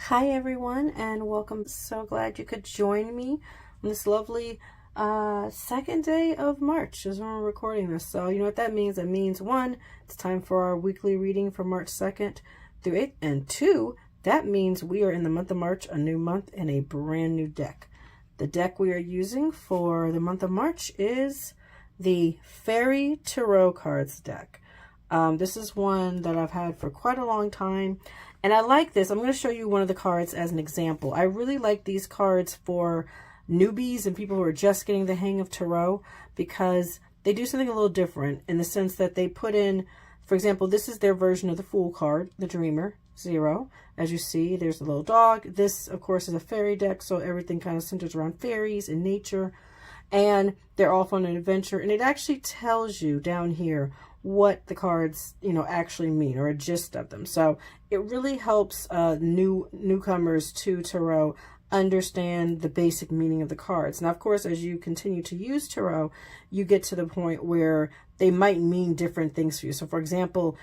Hi everyone, and welcome. So glad you could join me on this lovely second day of March as we're recording this. So you know what that means? That means one, it's time for our weekly reading for March 2nd through 8th, and two, that means we are in the month of March, a new month, and a brand new deck. The deck we are using for the month of March is the Fairy Tarot Cards deck. This is one that I've had for quite a long time. And I like this. I'm going to show you one of the cards as an example. I really like these cards for newbies and people who are just getting the hang of tarot because they do something a little different in the sense that they put in, for example, this is their version of the Fool card, the Dreamer, 0. As you see, there's a little dog. This, of course, is a fairy deck, so everything kind of centers around fairies and nature. And they're off on an adventure. And it actually tells you down here what the cards, actually mean, or a gist of them. So it really helps newcomers to tarot understand the basic meaning of the cards. Now, of course, as you continue to use tarot, you get to the point where they might mean different things for you. So, for example,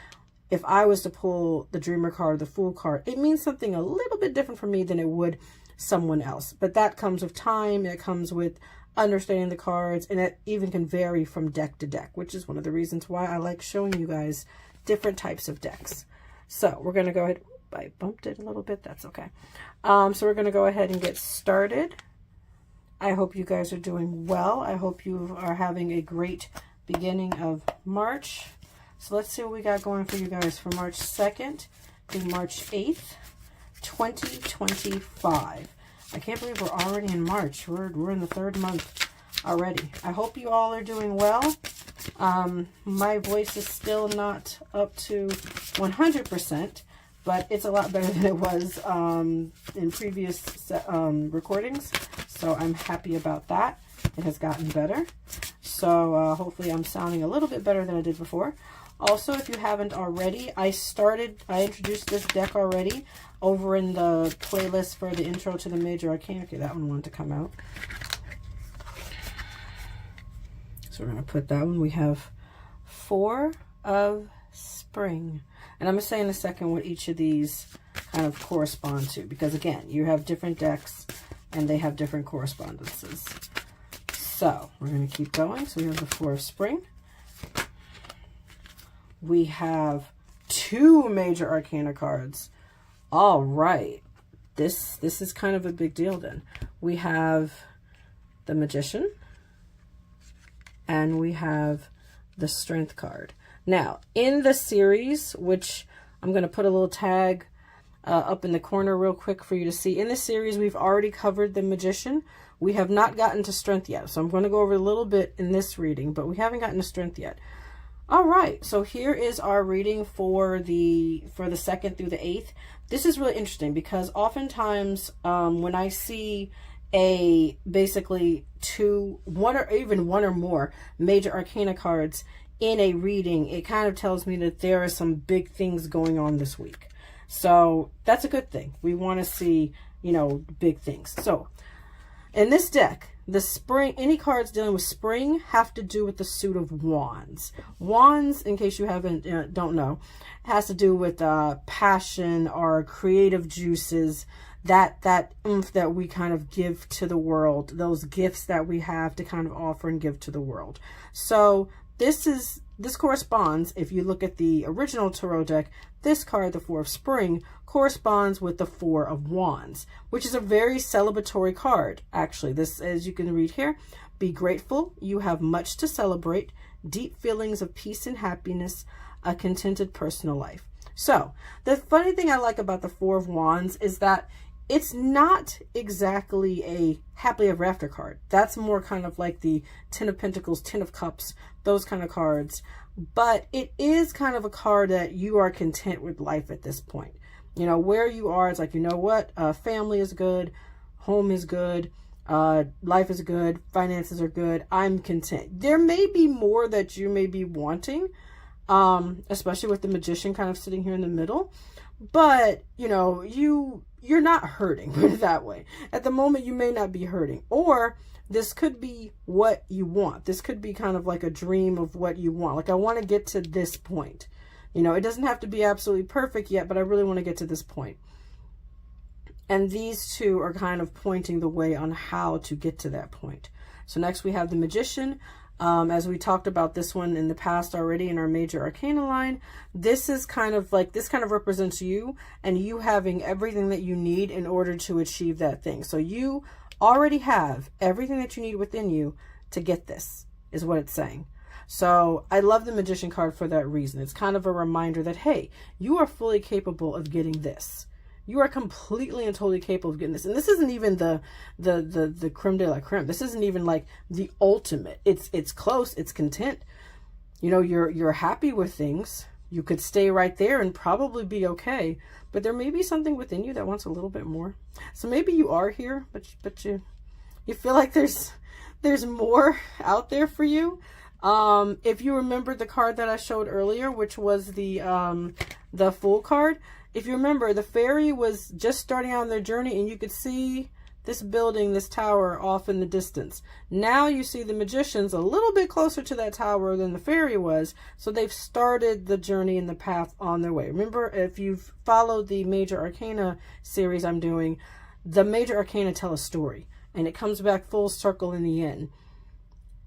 if I was to pull the Dreamer card, the Fool card, it means something a little bit different for me than it would someone else. But that comes with time. It comes with understanding the cards, and it even can vary from deck to deck, which is one of the reasons why I like showing you guys different types of decks. So we're going to go ahead. I bumped it a little bit. That's okay. So we're going to go ahead and get started. I hope you guys are doing well. I hope you are having a great beginning of March. So let's see what we got going for you guys for March 2nd through March 8th, 2025. I can't believe we're already in March. We're in the third month already. I hope you all are doing well. My voice is still not up to 100%, but it's a lot better than it was in previous recordings. So I'm happy about that. It has gotten better. So hopefully I'm sounding a little bit better than I did before. Also, if you haven't already, I introduced this deck already over in the playlist for the intro to the Major Arcana. Okay, that one wanted to come out. So we're going to put that one. We have 4 of Spring. And I'm going to say in a second what each of these kind of correspond to. Because again, you have different decks and they have different correspondences. So we're going to keep going. So we have the 4 of Spring. We have 2 Major Arcana cards. All right. This is kind of a big deal then. We have the Magician and we have the Strength card. Now, in the series, which I'm going to put a little tag up in the corner real quick for you to see. In the series, we've already covered the Magician. We have not gotten to Strength yet. So I'm going to go over a little bit in this reading, but we haven't gotten to Strength yet. All right, so here is our reading for the 2nd through the 8th. This is really interesting because oftentimes when I see basically 1 or more Major Arcana cards in a reading, it kind of tells me that there are some big things going on this week. So that's a good thing. We want to see, big things. So in this deck, the Spring, any cards dealing with Spring have to do with the suit of Wands. Wands, in case you don't know, has to do with passion or creative juices, that oomph that we kind of give to the world, those gifts that we have to kind of offer and give to the world. So this corresponds, if you look at the original tarot deck, this card, the 4 of Spring, corresponds with the 4 of Wands, which is a very celebratory card. Actually, this, as you can read here, be grateful, you have much to celebrate, deep feelings of peace and happiness, a contented personal life. So the funny thing I like about the 4 of Wands is that it's not exactly a happily ever after card. That's more kind of like the 10 of Pentacles, 10 of Cups, those kind of cards. But it is kind of a card that you are content with life at this point. Where you are, it's like, what? Family is good. Home is good. Life is good. Finances are good. I'm content. There may be more that you may be wanting, especially with the Magician kind of sitting here in the middle. But, you're not hurting, put it that way. At the moment, you may not be hurting. Or this could be what you want. This could be kind of like a dream of what you want. Like, I want to get to this point. It doesn't have to be absolutely perfect yet, but I really want to get to this point. And these two are kind of pointing the way on how to get to that point. So next we have the Magician. As we talked about this one in the past already in our major arcana line, this is kind of like, this kind of represents you and you having everything that you need in order to achieve that thing. So you already have everything that you need within you to get this, is what it's saying. So I love the Magician card for that reason. It's kind of a reminder that, hey, you are fully capable of getting this. You are completely and totally capable of getting this. And this isn't even the creme de la creme. This isn't even like the ultimate. It's close. It's content. You know, you're happy with things. You could stay right there and probably be okay. But there may be something within you that wants a little bit more. So maybe you are here, but you feel like there's more out there for you. If you remember the card that I showed earlier, which was the Fool card, if you remember, the fairy was just starting out on their journey and you could see this building, this tower off in the distance. Now you see the Magician's a little bit closer to that tower than the fairy was. So they've started the journey and the path on their way. Remember, if you've followed the Major Arcana series I'm doing, the Major Arcana tell a story and it comes back full circle in the end.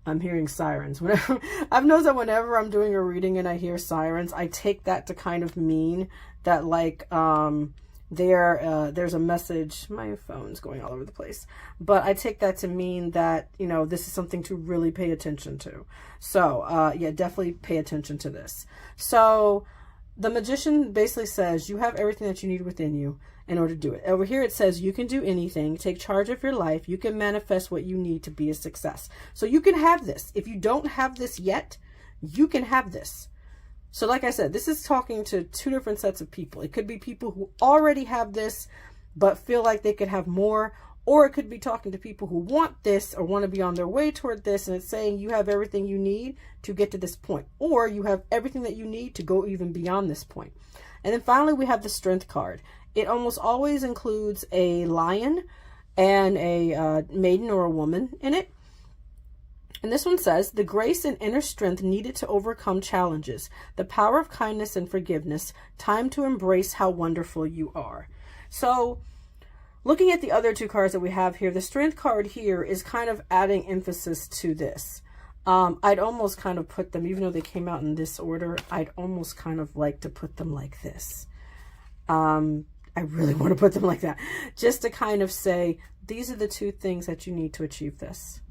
I'm hearing sirens. Whenever I've noticed that whenever I'm doing a reading and I hear sirens, I take that to kind of mean that, like, there's a message. My phone's going all over the place, but I take that to mean that, you know, this is something to really pay attention to. So yeah, definitely pay attention to this. So the Magician basically says you have everything that you need within you in order to do it. Over here it says you can do anything, take charge of your life, you can manifest what you need to be a success. So you can have this. If you don't have this yet, you can have this. So like I said, this is talking to two different sets of people. It could be people who already have this but feel like they could have more, or it could be talking to people who want this or want to be on their way toward this, and it's saying you have everything you need to get to this point, or you have everything that you need to go even beyond this point. And then finally we have the Strength card. It almost always includes a lion and a maiden or a woman in it. And this one says, the grace and inner strength needed to overcome challenges, the power of kindness and forgiveness, time to embrace how wonderful you are. So looking at the other two cards that we have here, the Strength card here is kind of adding emphasis to this. I'd almost kind of put them, even though they came out in this order, I'd almost kind of like to put them like this. I really want to put them like that, just to kind of say, these are the two things that you need to achieve this.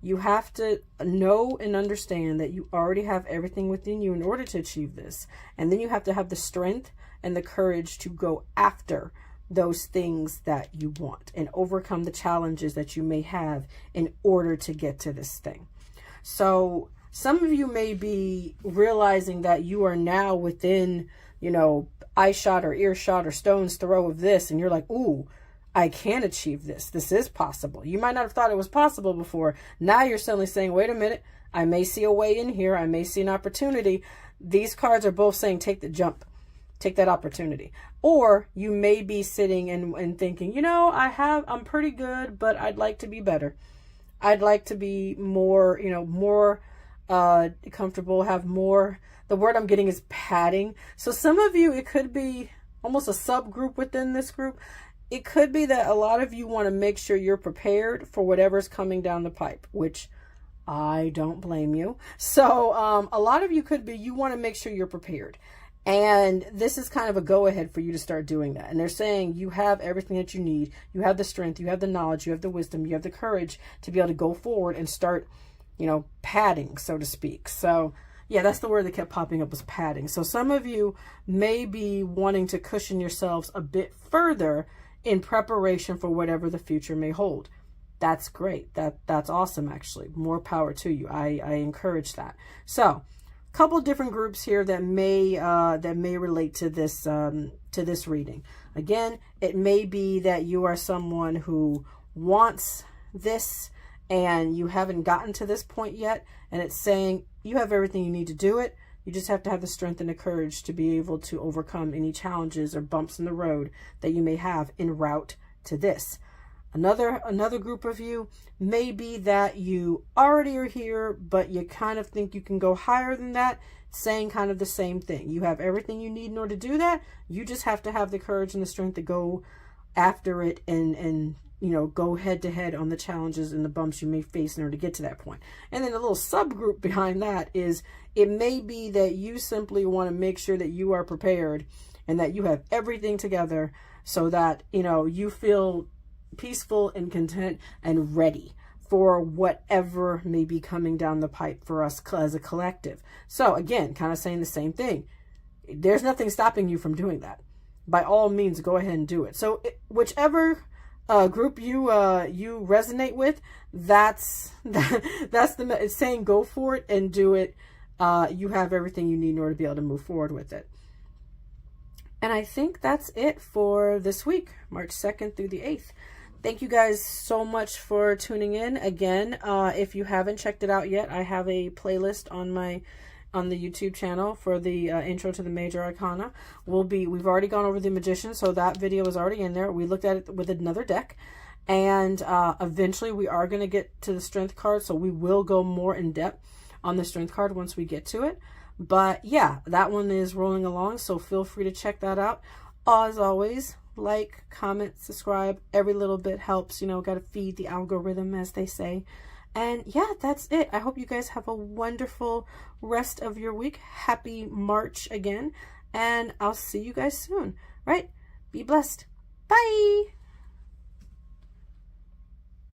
You have to know and understand that you already have everything within you in order to achieve this. And then you have to have the strength and the courage to go after those things that you want and overcome the challenges that you may have in order to get to this thing. So some of you may be realizing that you are now within, you know, eye shot or earshot or stone's throw of this, and you're like, ooh, I can achieve this. This is possible. You might not have thought it was possible before. Now you're suddenly saying, wait a minute, I may see a way in here. I may see an opportunity. These cards are both saying, take the jump, take that opportunity. Or you may be sitting and thinking, you know, I'm pretty good, but I'd like to be better. I'd like to be more, you know, more comfortable, have more. The word I'm getting is padding. So some of you, it could be almost a subgroup within this group. It could be that a lot of you want to make sure you're prepared for whatever's coming down the pipe, which I don't blame you. So a lot of you could be, you want to make sure you're prepared. And this is kind of a go-ahead for you to start doing that. And they're saying you have everything that you need. You have the strength, you have the knowledge, you have the wisdom, you have the courage to be able to go forward and start, you know, padding, so to speak. So yeah, that's the word that kept popping up, was padding. So some of you may be wanting to cushion yourselves a bit further in preparation for whatever the future may hold. That's great. That's awesome, actually. More power to you. I encourage that. So a couple of different groups here that may relate to this reading. Again, it may be that you are someone who wants this and you haven't gotten to this point yet, and it's saying you have everything you need to do it. You just have to have the strength and the courage to be able to overcome any challenges or bumps in the road that you may have en route to this. Another group of you may be that you already are here, but you kind of think you can go higher than that, saying kind of the same thing. You have everything you need in order to do that. You just have to have the courage and the strength to go after it and you know, go head to head on the challenges and the bumps you may face in order to get to that point. And then a little subgroup behind that is, it may be that you simply want to make sure that you are prepared and that you have everything together so that, you know, you feel peaceful and content and ready for whatever may be coming down the pipe for us as a collective. So again, kind of saying the same thing. There's nothing stopping you from doing that. By all means, go ahead and do it. So whichever group you resonate with, that's it's saying go for it and do it. You have everything you need in order to be able to move forward with it. And I think that's it for this week, March 2nd through the 8th. Thank you guys so much for tuning in. Again, if you haven't checked it out yet, I have a playlist on the YouTube channel for the intro to the Major Arcana. We've already gone over the Magician, so that video is already in there. We looked at it with another deck, and eventually we are going to get to the Strength card, so we will go more in depth on the Strength card once we get to it. But yeah, that one is rolling along, so feel free to check that out. As always, like, comment, subscribe. Every little bit helps, you know, got to feed the algorithm, as they say. And yeah, that's it. I hope you guys have a wonderful rest of your week. Happy March again. And I'll see you guys soon. Right? Be blessed. Bye.